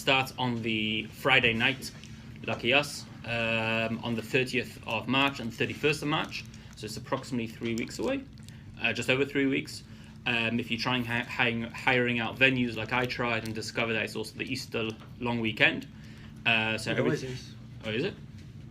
starts on the Friday night, lucky us, on the 30th of March and 31st of March. So it's approximately 3 weeks away, just over 3 weeks. If you're trying hiring out venues like I tried and discovered that it's also the Easter long weekend. It always is. Oh, is it?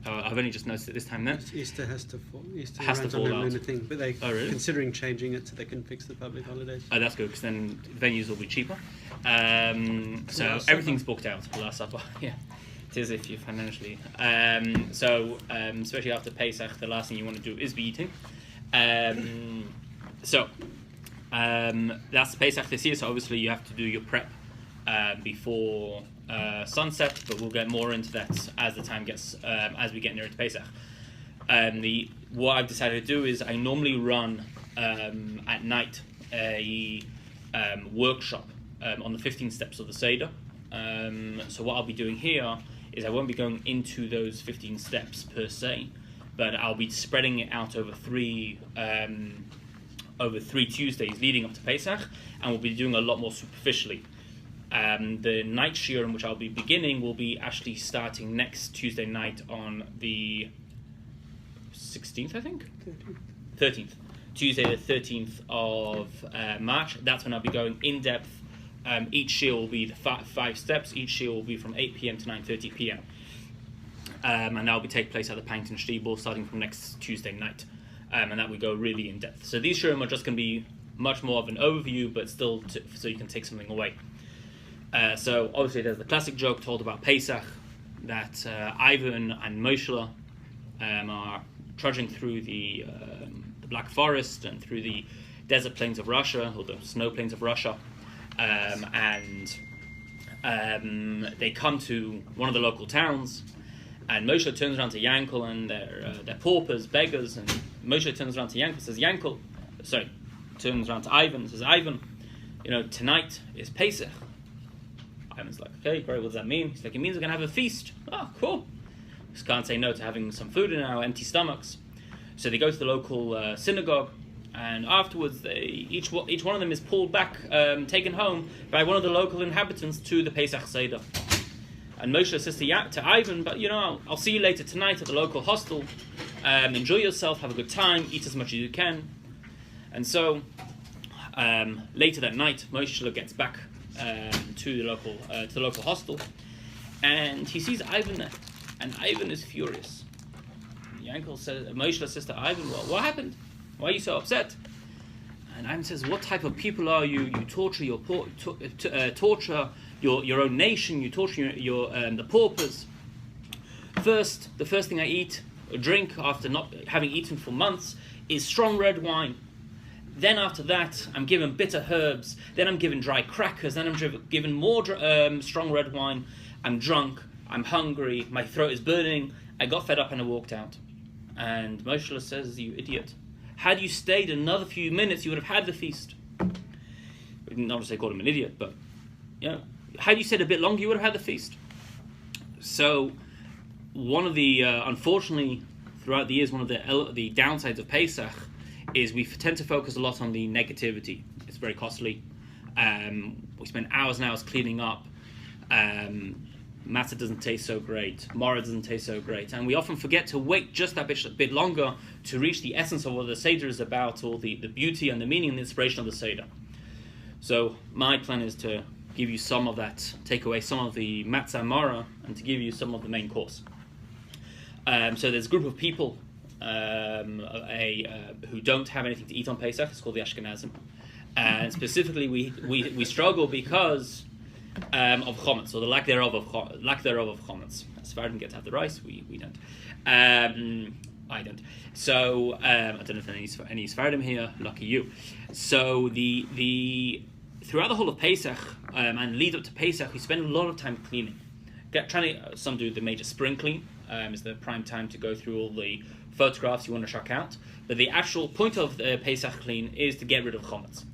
I've only just noticed it this time then. Easter has to fall. Easter has to fall out. Thing, but they're really? Considering changing it so they can fix the public holidays. Oh, that's good, because then venues will be cheaper. So everything's booked out. Last Supper, yeah. It is if you financially. Especially after Pesach, the last thing you want to do is be eating. That's Pesach this year, so obviously you have to do your prep before sunset, but we'll get more into that as the time gets as we get nearer to Pesach. What I've decided to do is I normally run at night a workshop on the 15 steps of the Seder. So what I'll be doing here is I won't be going into those 15 steps per se, but I'll be spreading it out over three Tuesdays leading up to Pesach, and we'll be doing a lot more superficially. The night shiur in which I'll be beginning will be actually starting next Tuesday night on the 16th, I think? 13th. Tuesday the 13th of March. That's when I'll be going in depth. Each shiur will be the five steps. Each shiur will be from 8 p.m. to 9:30 p.m. And that will be take place at the Pankton Stiebel starting from next Tuesday night. And that we go really in depth. So these shiurim are just going to be much more of an overview, but still so you can take something away. So obviously there's the classic joke told about Pesach that Ivan and Moshe are trudging through the Black Forest and through the desert plains of Russia, or the snow plains of Russia, and they come to one of the local towns, and Moshe turns around to Yankel, and they're paupers, beggars, and Moshe turns around to Yankel, turns around to Ivan and says, Ivan, tonight is Pesach. Ivan's like, okay, great, what does that mean? He's like, it means we're going to have a feast. Oh, cool. Just can't say no to having some food in our empty stomachs. So they go to the local synagogue, and afterwards each one of them is pulled back, taken home by one of the local inhabitants to the Pesach Seder. And Moshe says to Ivan, but I'll see you later tonight at the local hostel. Enjoy yourself, have a good time, eat as much as you can. And so later that night, Moshe gets back to the local hostel, and he sees Ivan there, and Ivan is furious. Moshe says to Ivan, well, what happened? Why are you so upset? And Ivan says, what type of people are you? You torture torture your own nation. You torture the paupers. The first thing I eat or drink after not having eaten for months is strong red wine. Then after that, I'm given bitter herbs. Then I'm given dry crackers. Then I'm given more strong red wine. I'm drunk. I'm hungry. My throat is burning. I got fed up and I walked out. And Moshe says, you idiot. Had you stayed another few minutes, you would have had the feast. We didn't obviously call him an idiot, but had you stayed a bit longer, you would have had the feast. So one of the, unfortunately, throughout the years, one of the downsides of Pesach is we tend to focus a lot on the negativity. It's very costly. We spend hours and hours cleaning up. Matzah doesn't taste so great. Maror doesn't taste so great. And we often forget to wait just that bit longer to reach the essence of what the Seder is about, or the beauty and the meaning and the inspiration of the Seder. So my plan is to give you some of that, take away some of the matzah and maror, and to give you some of the main course. So there's a group of people who don't have anything to eat on Pesach. It's called the Ashkenazim, and specifically we struggle because of chometz, or the lack thereof of chometz. Sephardim get to have the rice. We don't. I don't. So I don't know if there's any Sephardim here. Lucky you. So the throughout the whole of Pesach and lead up to Pesach, we spend a lot of time cleaning. Some do the major spring clean. Is the prime time to go through all the photographs you want to check out. But the actual point of the Pesach clean is to get rid of chometz.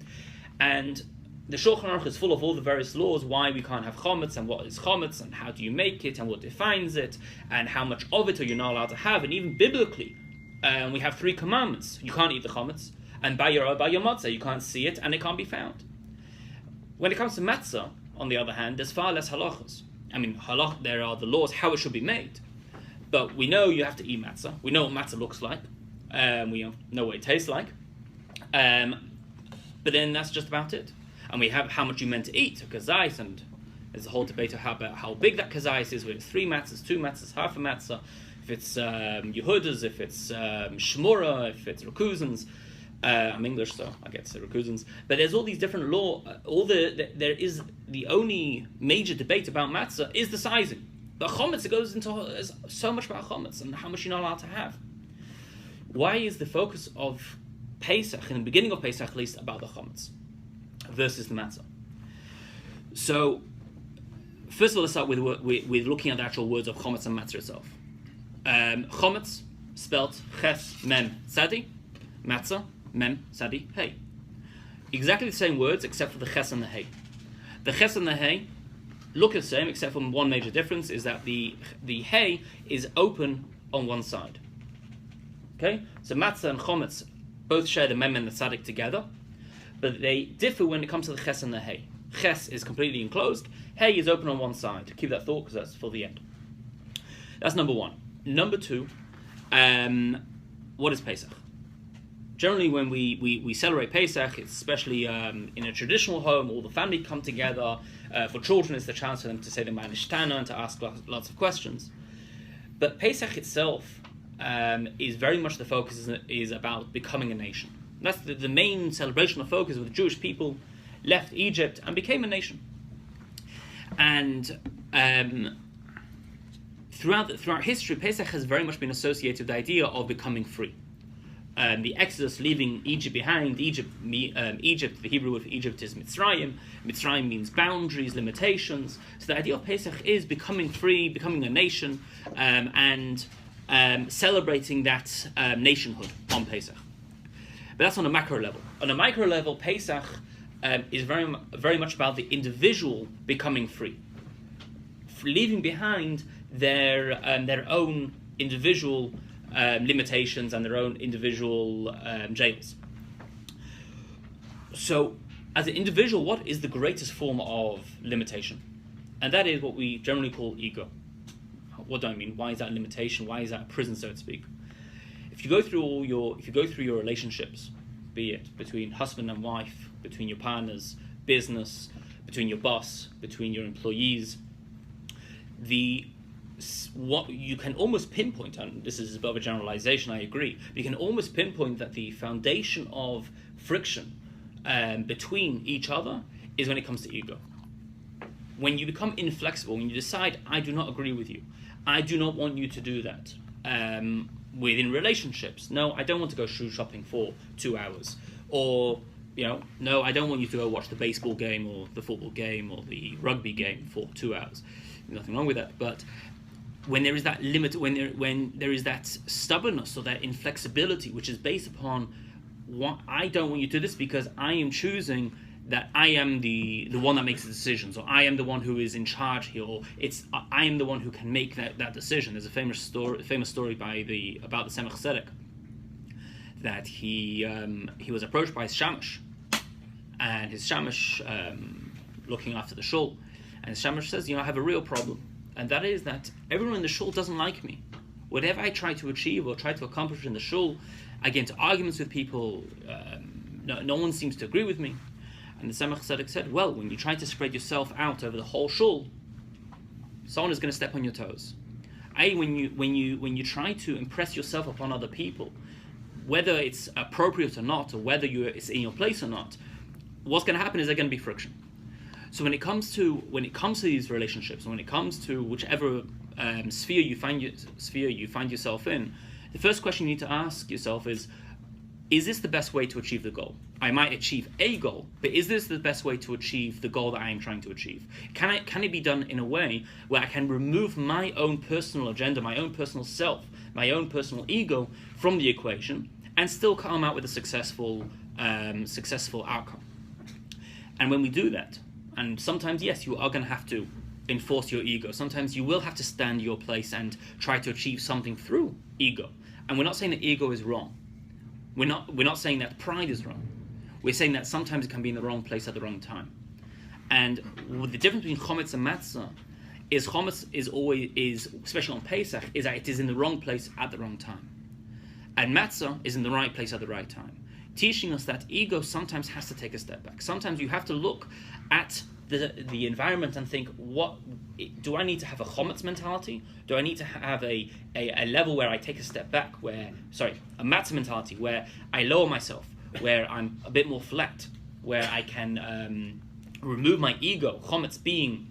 And the Shulchan Aruch is full of all the various laws why we can't have chometz, and what is chometz, and how do you make it, and what defines it, and how much of it are you not allowed to have. And even biblically, we have 3 commandments. You can't eat the chometz, and by your matzah, you can't see it, and it can't be found. When it comes to matzah, on the other hand, there's far less halachas. there are the laws how it should be made, but we know you have to eat matzah. We know what matzah looks like. We know what it tastes like. But then that's just about it. And we have how much you're meant to eat, a kazais, and there's a whole debate about how big that kazais is, whether it's 3 matzahs, 2 matzahs, half a matzah, if it's Yehudas, if it's Shmura, if it's Rakuzans. I'm English, so I get to Rakuzans. But there's all these different law. There is the only major debate about matzah is the sizing. But chometz, it goes into so much about chometz and how much you're not allowed to have. Why is the focus of Pesach, in the beginning of Pesach at least, about the chometz versus the matzah? So, first of all, let's start with looking at the actual words of chometz and matzah itself. Chometz, spelt ches, mem, tzadi. Matzah, mem, tzadi, hey. Exactly the same words except for the ches and the hey. The ches and the hey look the same except for one major difference, is that the hey is open on one side. Okay? So matzah and chometz both share the mem and the tzadik together, but they differ when it comes to the ches and the hey. Ches is completely enclosed, hey is open on one side. Keep that thought because that's for the end. That's number one. Number two, what is Pesach? Generally, when we celebrate Pesach, it's especially in a traditional home, all the family come together. For children, it's the chance for them to say the Manishtana and to ask lots of questions. But Pesach itself is very much the focus is about becoming a nation. That's the main celebrational focus of the Jewish people left Egypt and became a nation. And throughout history, Pesach has very much been associated with the idea of becoming free. The Exodus, leaving Egypt behind. Egypt, the Hebrew word for Egypt is Mitzrayim. Mitzrayim means boundaries, limitations. So the idea of Pesach is becoming free, becoming a nation, and celebrating that nationhood on Pesach. But that's on a macro level. On a micro level, Pesach is very much about the individual becoming free, leaving behind their own individual limitations and their own individual jails. So, as an individual, what is the greatest form of limitation? And that is what we generally call ego. What do I mean? Why is that a limitation? Why is that a prison, so to speak? If you go through your relationships, be it between husband and wife, between your partners, business, between your boss, between your employees, what you can almost pinpoint, and this is a bit of a generalization, I agree, but you can almost pinpoint that the foundation of friction between each other is when it comes to ego. When you become inflexible, when you decide, I do not agree with you, I do not want you to do that. Within relationships, no, I don't want to go shoe shopping for 2 hours, or no, I don't want you to go watch the baseball game or the football game or the rugby game for 2 hours. Nothing wrong with that, but when there is that limit, when there is that stubbornness or that inflexibility, which is based upon what I don't want you to do this because I am choosing that I am the one that makes the decisions, or I am the one who is in charge here, or I am the one who can make that decision. There's a famous story about the Tzemach Tzedek, that he was approached by his shamash, and his shamash looking after the shul, and his shamash says, I have a real problem. And that is that everyone in the shul doesn't like me. Whatever I try to achieve or try to accomplish in the shul, I get into arguments with people. No one seems to agree with me. And the Tzemach Tzedek said, well, when you try to spread yourself out over the whole shul, someone is going to step on your toes. When you try to impress yourself upon other people, whether it's appropriate or not, or whether it's in your place or not, what's going to happen is there's going to be friction. So when it comes to these relationships, and when it comes to whichever sphere you find yourself in, the first question you need to ask yourself is this the best way to achieve the goal? I might achieve a goal, but is this the best way to achieve the goal that I am trying to achieve? Can it be done in a way where I can remove my own personal agenda, my own personal self, my own personal ego from the equation, and still come out with a successful outcome? And when we do that, and sometimes, yes, you are going to have to enforce your ego. Sometimes you will have to stand your place and try to achieve something through ego. And we're not saying that ego is wrong. We're not saying that pride is wrong. We're saying that sometimes it can be in the wrong place at the wrong time. And the difference between chometz and matzah is chametz is especially on Pesach, is that it is in the wrong place at the wrong time, and matzah is in the right place at the right time, teaching us that ego sometimes has to take a step back. Sometimes you have to look at the environment and think, what do I need to have a chametz mentality? Do I need to have a level where I take a step back, a matzah mentality where I lower myself, where I'm a bit more flat, where I can remove my ego, chametz being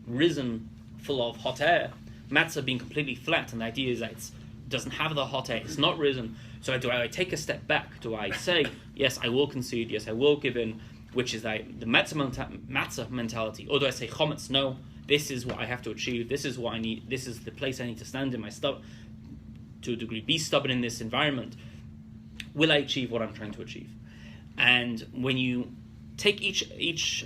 risen full of hot air, matzah being completely flat, and the idea is that it doesn't have the hot air, it's not risen. So do I take a step back? Do I say, yes, I will concede, yes, I will give in, which is the matzah mentality, or do I say chametz? No, this is what I have to achieve. This is what I need. This is the place I need to stand in my to a degree. Be stubborn in this environment. Will I achieve what I'm trying to achieve? And when you take each